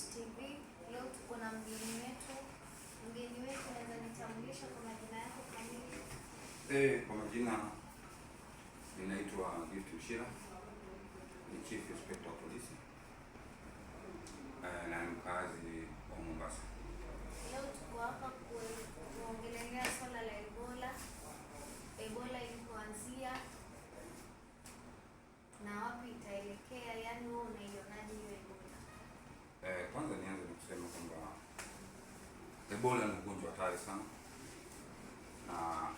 TV. Leo tuko na mgeni wetu. Mgeni wetu anaweza nitambulisha kwa majina yako kamili? Kwa majina ninaitwa Gift Mshira, ni Chief Inspector of Police na ni mkazi wa Mombasa. Leo tuko hapa kuongelea swala la Ebola. Ebola ilipoanzia na wapi itaelekea, yani wewe unaionaje hiyo Ebola? Kwanza nianze kusema kwamba Ebola ni ugonjwa hatari sana na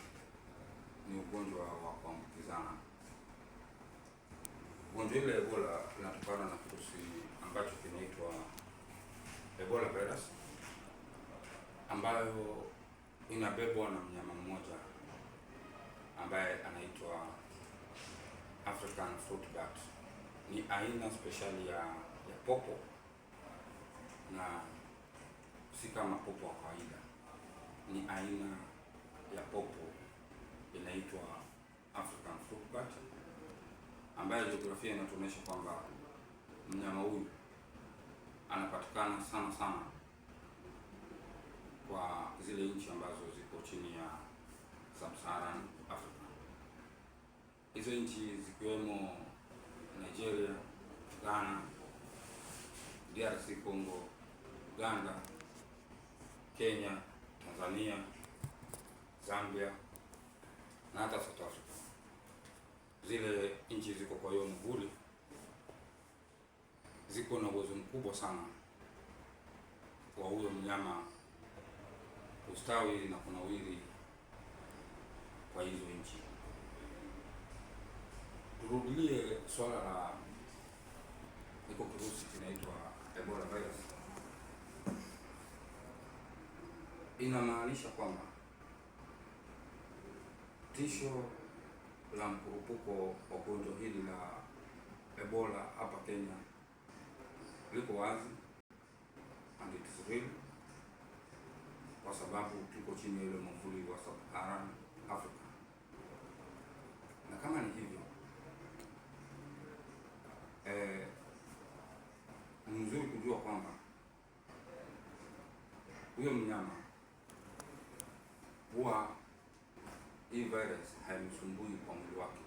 ni ugonjwa wa kuambukizana. Ugonjwa ile Ebola inatokana na kirusi ambacho kinaitwa Ebola virus, ambayo inabebwa na mnyama mmoja ambaye anaitwa African fruit bat. Ni aina speciali ya popo na si kama popo wa kawaida. Ni aina ya popo inaitwa African fruit bat, ambayo jiografia inatuonyesha kwamba mnyama huyu anapatikana sana sana kwa zile nchi ambazo ziko chini ya Sub-Saharan Africa. Hizo nchi zikiwemo Nigeria, Ghana, DRC Congo, Uganda, Kenya, Tanzania, Zambia na hata South Africa. Zile nchi ziko kwa hiyo mvuli, ziko na uwezo mkubwa sana wa huyo mnyama ustawi na kunawiri kwa hizo nchi. Turudilie swala la iko kirusi kinaitwa Ebola virus. Inamaanisha kwamba tisho la mkurupuko wa gonjwa hili la Ebola hapa Kenya liko wazi and it is real, kwa sababu tuko chini ya ile mvuli wa Sub-Saharan Africa. Na kama ni hivyo, ni mzuri kujua kwamba huyo mnyama huwa hii virus haimsumbui kwa mwili wake,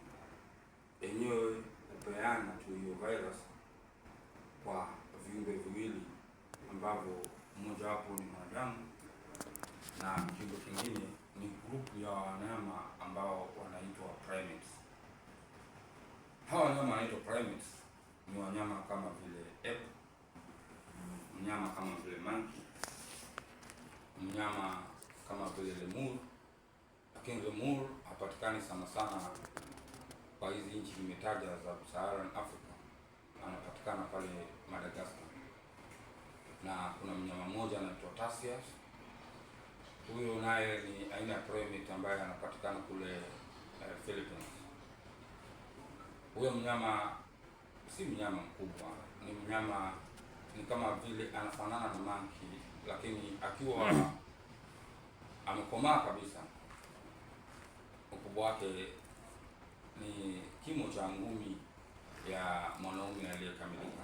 yenyewe hupeana tu hiyo virus kwa viumbe viwili ambavyo mmoja wapo ni mwanadamu na kiumbe kingine ni grupu ya wanyama ambao wanaitwa primates. Hawa wanyama wanaitwa primates ni wanyama kama vile ape, mnyama kama vile monkey, mnyama kama vile lemur. Lakini lemur hapatikani sana sana kwa hizi nchi nimetaja za Sub-Saharan Africa, anapatikana pale Madagascar. Na kuna mnyama mmoja anaitwa Tarsius. Huyo naye ni aina ya primate ambaye anapatikana kule Philippines. Huyo mnyama si mnyama mkubwa, ni mnyama ni kama vile anafanana na monkey, lakini akiwa amekomaa kabisa, ukubwa wake ni kimo cha ngumi ya mwanaume aliyekamilika,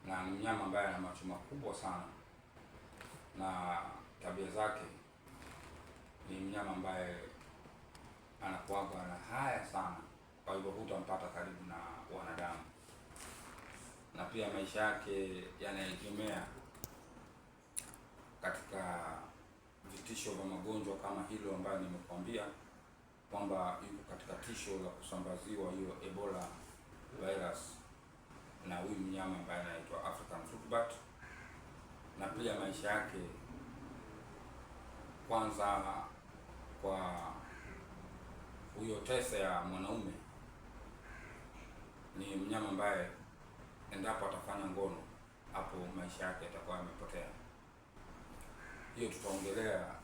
na mnyama ambaye ana macho makubwa sana, na tabia zake ni mnyama ambaye anakuwaga na haya sana, kwa hivyo hutampata karibu na wanadamu, na pia maisha yake yanaegemea katika vitisho vya magonjwa kama hilo ambayo nimekwambia kwamba yuko katika tisho la kusambaziwa hiyo Ebola virus na huyu mnyama ambaye anaitwa African fruit bat. Na pia maisha yake, kwanza kwa huyo tese ya mwanaume, ni mnyama ambaye endapo atafanya ngono, hapo maisha yake yatakuwa yamepotea. Hiyo tutaongelea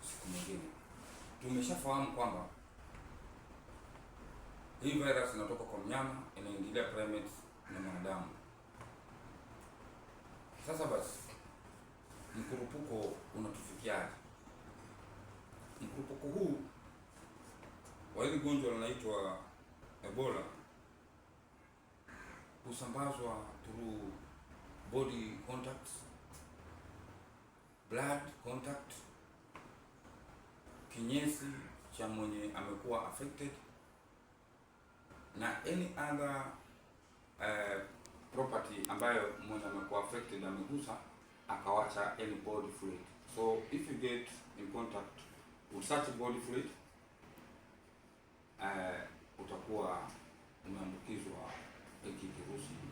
siku nyingine. Tumeshafahamu kwamba hii virus inatoka kwa mnyama, inaingilia primates na mwanadamu. Sasa basi, mkurupuko unatufikiaje? Mkurupuko huu wa hili gonjwa linaitwa Ebola husambazwa through body contacts, blood contact, kinyesi cha mwenye amekuwa affected na any other property ambayo mwenye amekuwa affected amegusa akawacha any body fluid. So if you get in contact with such body fluid, utakuwa umeambukizwa hiki kirusi.